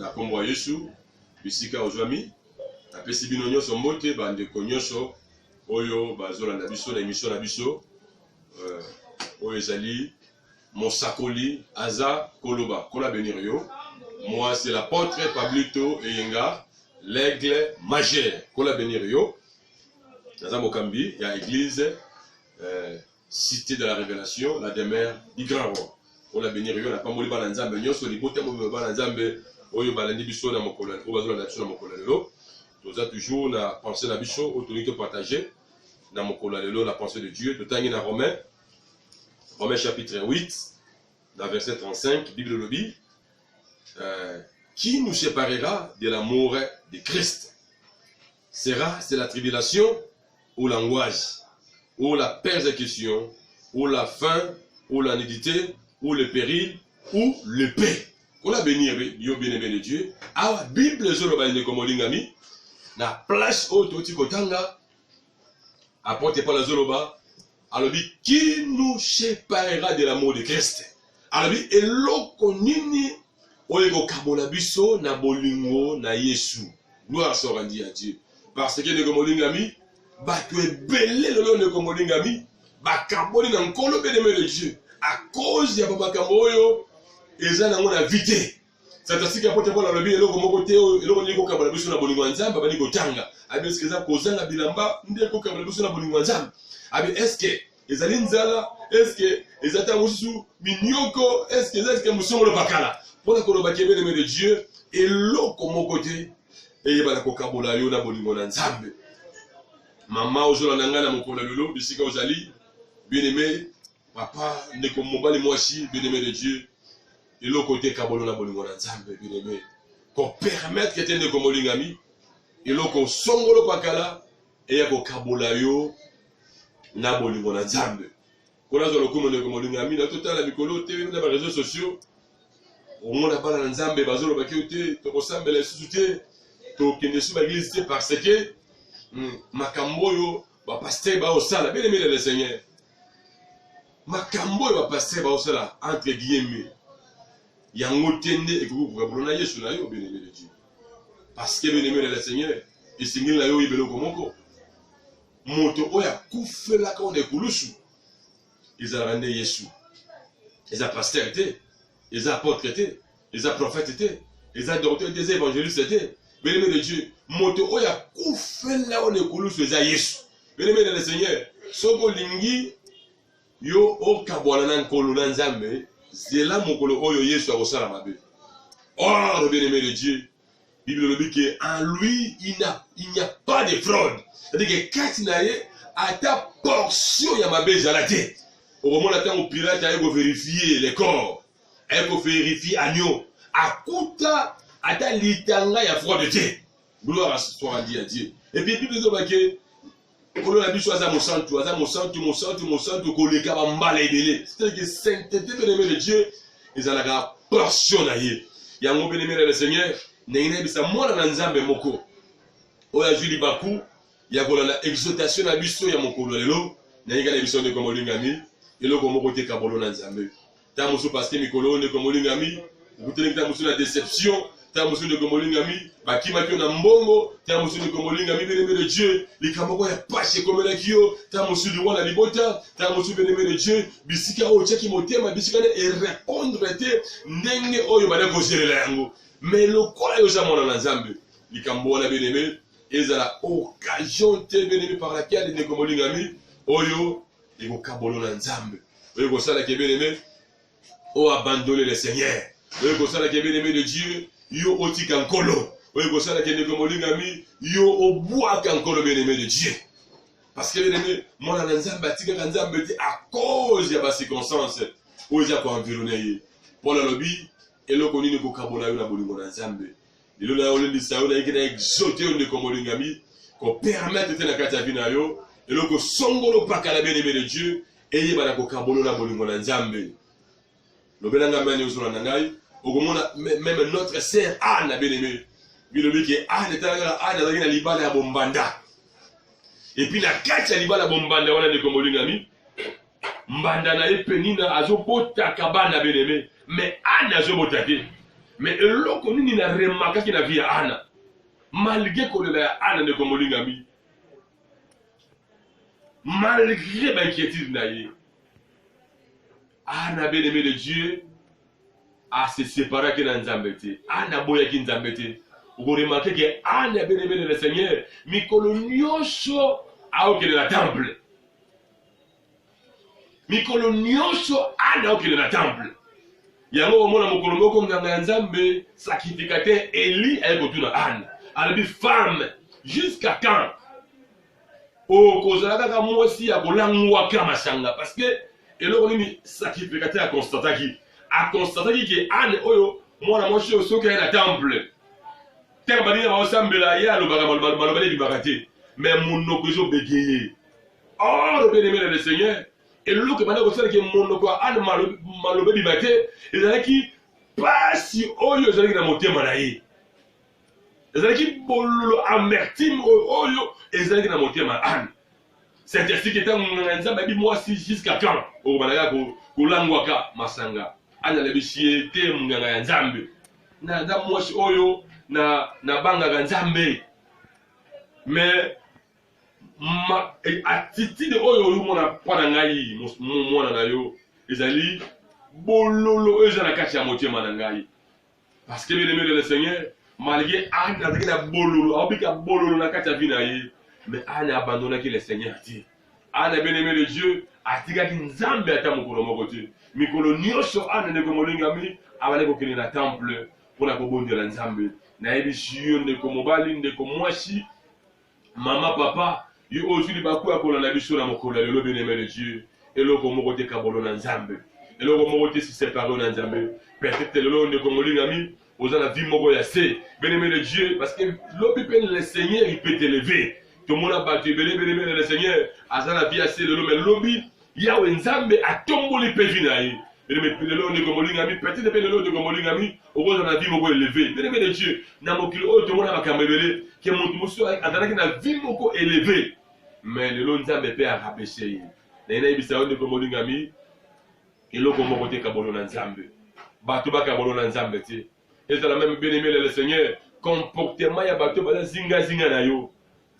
na kombo ya Yesu bisika ozwami apesi bino nyonso mbote bandeko nyonso oyo bazolanda biso na émission na biso oyo ezali Mosakoli Aza Koloba kola benir yo. Moi c'est l'apôtre Pablito Eyenga l'aigle majeur kola benir yo. Naza Mokambi ya église cité de la révélation la demeure du grand roi kola benir yo na pamoli bana nzambe nyonso libota mo bana nzambe oyo balandi biso na mokolo o bazolanda biso na mokolo lelo. Toza toujours na pensée na biso autorité partagée dans mon lelo la pensée de Dieu. Tout dans Romains chapitre 8, dans verset 35, Bible lobby, qui nous séparera de l'amour de Christ? C'est la tribulation ou l'angoisse, ou la persécution, ou la faim, ou la nudité, ou le péril, ou le paix. Qu'on a béni, Dieu bien-aimé de Dieu. Ah, Bible zolo de comme lingami, na place auto tikotanga. Apportez pas la zoloba. Alors, qui nous séparera de l'amour de Christ? Alors, eloko nini oyeko kabola biso na bolingo na Yesu. Gloire soit rendue à Dieu. Parce que ne komolingami, ba tu es belé le ne komolingami, ba kaboli na nkolo bénémoine de Dieu. À cause ya baba kamoyo, ezana ngona vite. C'est-à-dire que apportez pas la lobby eloko moko te eloko niko kabola biso na bolingo nzamba ba niko tanga. Abi est-ce que ça kozanga bilamba ndeko kabola biso na bolingo nzamba. Abi est-ce que ezali nzala, est-ce que ezata musu minyoko, est-ce que musongo bakala. Pour koloba kebele de Dieu eloko moko te et ba ko kabola yo na bolingo na nzambe. Mama ozola nanga na mokolo lelo bisika ozali bien-aimé papa ndeko mobali mwasi bien-aimé de Dieu. Et l'autre côté kabolo na bolingo na nzambe bien-aimé pour permettre que tende ko molingami et l'autre songolo pakala et ya ko kabola yo na bolingo na nzambe kona zo lokumo ne ko molingami na total la mikolo te na ba réseaux sociaux au monde na bala na nzambe bazolo bakiote to ko sambela susute to kende su ba église te parce que makambo yo ba pasteur ba osala bien-aimé le Seigneur makambo yo ba pasteur ba osala entre guillemets yango tende ekuku kukabola na Yesu na yo bien-aimé de Dieu parce que bien-aimé le Seigneur esingeli na yo ibelo komoko moto oya kufela ka on ekulusu ezala nde Yesu eza pasteur te eza apôtre te eza prophète te eza docteur des évangélistes te bien-aimé de Dieu moto oya kufela on ekulusu eza Yesu bien-aimé le Seigneur soko lingi yo okabwana na nkolo na nzambe zela mokolo oyo Yesu akosala mabe. Or, bien-aimé de Dieu, Bible le dit qu'en lui, il n'y a pas de fraude. C'est-à-dire que quand il a ta portion ya mabe jalate. Au moment où on pirate, il faut vérifier les corps. Il faut vérifier agneau. Akuta, ata litanga ya fraude te. Gloire soit rendue à Dieu. Et puis, Bible dit que kolo na biso aza mosantu koleka bambala ebele. C'est-à-dire que sainteté bien-aimé de Dieu ezalaka portion na ye. Yango bien-aimé le Seigneur nengine bisa mwana na nzambe moko oya juli baku ya kolanda exaltation na biso ya mokolo lelo nengika na biso ndeko molingami eloko moko te kabolo na nzambe. Ta musu pasteur mikolo ndeko molingami ukuteleka musu na déception. Tamusu de komolingami bakima kyo na mbongo tamusu de komolingami bien-aimé de Dieu likamoko ya pashe komela kyo tamusu de wana libota tamusu bien-aimé de Dieu bisika o cheki motema bisika ne répondre te ndenge oyo bana ko gérer yango mais lokola yo zamona na nzambe likambo wana bien-aimé ezala occasion te bien-aimé par laquelle de komolingami oyo eko kabolo na nzambe oyo ko sala ke bien-aimé o abandonner le Seigneur oyo ko sala ke bien-aimé de Dieu yo otika nkolo oyo kosala kende komolingami yo obwaka nkolo bien-aimé de Dieu parce que bien-aimé mwana na nzambe atikaka nzambe te à cause ya ba circonstance oyo eza koenvironne ye mpona lobi eloko nini kokabola yo na bolingo na nzambe lelo na yo olendisa yo nayiki na exote yo ndeko molingami kopermettre te na kati ya vi na yo eloko songolo pakala bien-aimé de Dieu eyebana kokabola na bolingo na nzambe lobelanga mani ozolanda ngai même notre sœur Anne bien-aimé bilobi ke Anne etala Anne azali na libala ya bombanda et puis na kati ya libala bombanda wana ndeko molingami mbanda na ye penina azobota kabana bien-aimé mais Anne azobota te mais eloko nini na remarquaki na vie ya Ana malgré kolela ya Ana ndeko molingami, malgré l'inquiétude na ye, Ana bien-aimé de Dieu a se séparé avec Nzambe te. Ana boyaki Nzambe te. Vous remarquez que Ana bien-aimé de le Seigneur mikolo nyonso aokende na temple. Mikolo nyonso Ana aokende na temple. Yango omona mokolo moko nganga ya Nzambe sacrificateur Eli ayekotuna Ana. Alobi femme jusqu'à quand okozala kaka mwasi ya kolangwaka masanga parce que eloko nini sacrificateur akonstataki ke Ana oyo mwana mwasi oyo soki aye na temple teka baninga baosambela ye alobaka maloba ebimaka te mais monoko ezobegeye. Or bien-aimé le Seigneur eloko ebanda kosala ke monoko ya Ana maloba ebima te ezalaki pasi oyo ezalaki na motema na ye, ezalaki bololo amertime oyo ezalaki na motema ya Ana. C'est ainsi que tant Nzambe abi mwasi jusqu'à quand okobanaka kolangwaka masanga Ana alobi sie te munganga ya Nzambe na nda mwasi oyo na bangaka Nzambe, mais attitude oyo omona mpa na ngai mwana na yo ezali bololo oyo eza na kati ya motema na ngai parce que bien-aimé le Seigneur malgré Ana azalaki na bololo aobika bololo na kati ya vie na ye, mais Ana abandonnaki le Seigneur te. Ana bien-aimé de Dieu atikaki Nzambe ata mokolo moko te. Mikolo nyonso Ana ndeko molingami abandi kokende na temple mpona kobondela Nzambe. Nayebi yo ndeko mobali ndeko mwasi mama papa yo ozwi baku ya kolanda biso na mokolo ya lelo bien-aimé de Dieu eloko moko te kabolo na Nzambe, eloko moko te si séparé na Nzambe. Peut-être lelo ndeko molingami oza na vie moko ya se bien-aimé de Dieu parce que lobi pe le Seigneur il peut t'élever. Tout le monde a battu bien-aimé le Seigneur aza na vie ya se lelo mais lobi yawe Nzambe atomboli pe vie na ye. Bien-aimé lelo ndeko molingami peut-être pe lelo ndeko molingami okoza na vie moko élevé bien-aimé de Dieu na mokili oyo tout le monde a makambo ebele ke moto mosusu azalaki na vie moko élevé mais lelo Nzambe pe arabaisse ye na ye nayebisa yo ndeko molingami eloko moko te kabolo na Nzambe bato bakabolo na Nzambe te ezala même bien-aimé le Seigneur comportement ya bato baza zingazinga na yo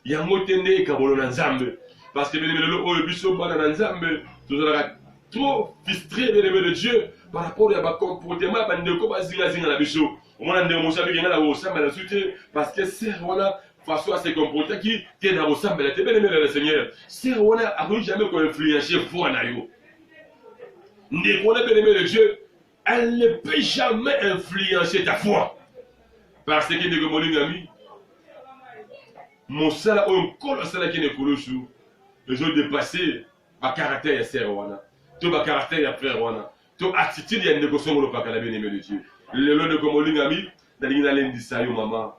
yango te nde ekabolo na Nzambe parce que bien-aimé lelo oyo biso bana na Nzambe tozalaka trop frustré bien-aimé de Dieu par rapport à comportement ya bandeko bazingazinga na biso omona ndeko mosabi kenga na kosambela su te parce que ser wana façon à se comporter qui te na kosambela te bien-aimé le Seigneur ser wana akoki jamais koinfluencer foi na yo ndeko wana bien-aimé de Dieu elle ne peut jamais influencer ta foi parce que ndeko molingami mosala oyo nkolo asalaki na ekolo su ezodepase bacaractère ya ser wana to bacaractère ya frère wana to attitude ya ndeko songolo paka na bien-aimé de Dieu lelo ndeko molingami nalingi nalendisa yo mama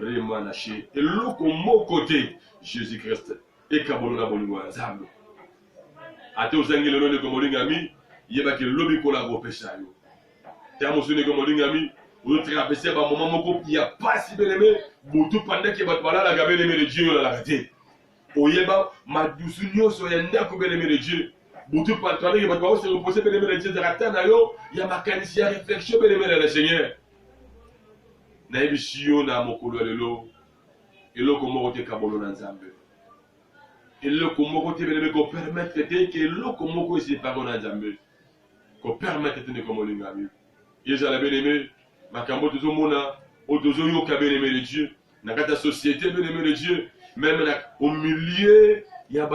rema na she eloko moko te Jésus Christ ekabolo na bolingo ya Nzambe ate ozangi lelo ndeko molingami yebaki lobi kola kopesa yo ta mosu ndeko molingami ozotrapese bamoma moko ya pasi bien-aimé butu pandaki bato balalaka bien-aimé de Dieu olalaka te oyeba madusu nyonso ya ndako bien-aimé de Dieu butu pandaki bato baose repose bien-aimé de Dieu ezalaka ta na yo ya makanisi ya réflexion bien-aimé de le Seigneur nayebisi yo na mokolo ya lelo eloko moko te kabolo na Nzambe eloko moko te bien-aimé kopermettre te ke eloko moko eseparo na Nzambe kopermettre te ndeko molingami ezala bien-aimé makambo tozomona oyo tozoyoka bien-aimé de Dieu na kati ya société bien-aimé de Dieu même au milieu ya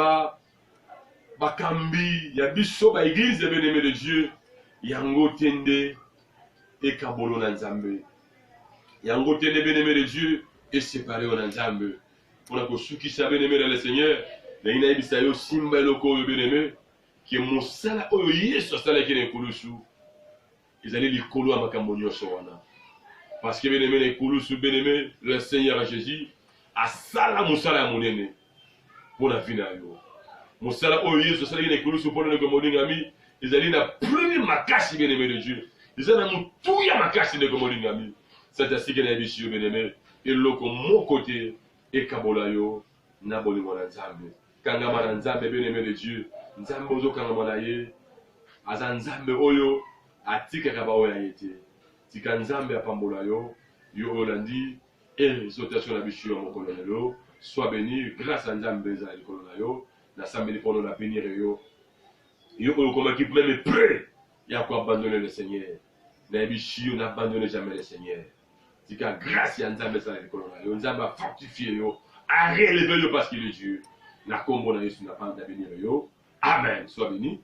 bakambi ya biso baeglise bien-aimé de Dieu yango te nde ekabolo na Nzambe yango te nde bien-aimé de Dieu eséparé na Nzambe mpona kosukisa bien-aimé na le Seigneur ndenge nayebisa yo simba eloko oyo bien-aimé ke mosala oyo Yesu asalaki na ekulusu ezali likolo ya makambo nyonso wana parce que bien-aimé na ekulusu bien-aimé le Seigneur Jésus asala mosala ya monene mpona vi na yo mosala oyo Yesu asalaki na ekulusu mpona ndeko molingami ezali na plus makasi bien-aimé de Dieu eza na motuya makasi ndeko molingami c'est ainsi que nayebisi yo bien-aimé eloko moko te ekabola yo na bolingo na Nzambe kangama na Nzambe bien-aimé de Dieu Nzambe ozokangama na ye aza Nzambe oyo atikaka baoyo ya ye te tika nzambe apambola yo yo olandi exhortation na biso yo mokolo lelo sois béni grâce à nzambe eza likolo na yo nasambeli mpono na bénir yo yo oyo okomaki même prêt ya koabandonner le Seigneur nayebi shi yo n'abandonne jamais le Seigneur tika grâce ya nzambe eza likolo na yo nzambe afortifie yo arelever yo parce qu'il est Dieu na kombo na Yesu na panda bénir yo amen sois béni.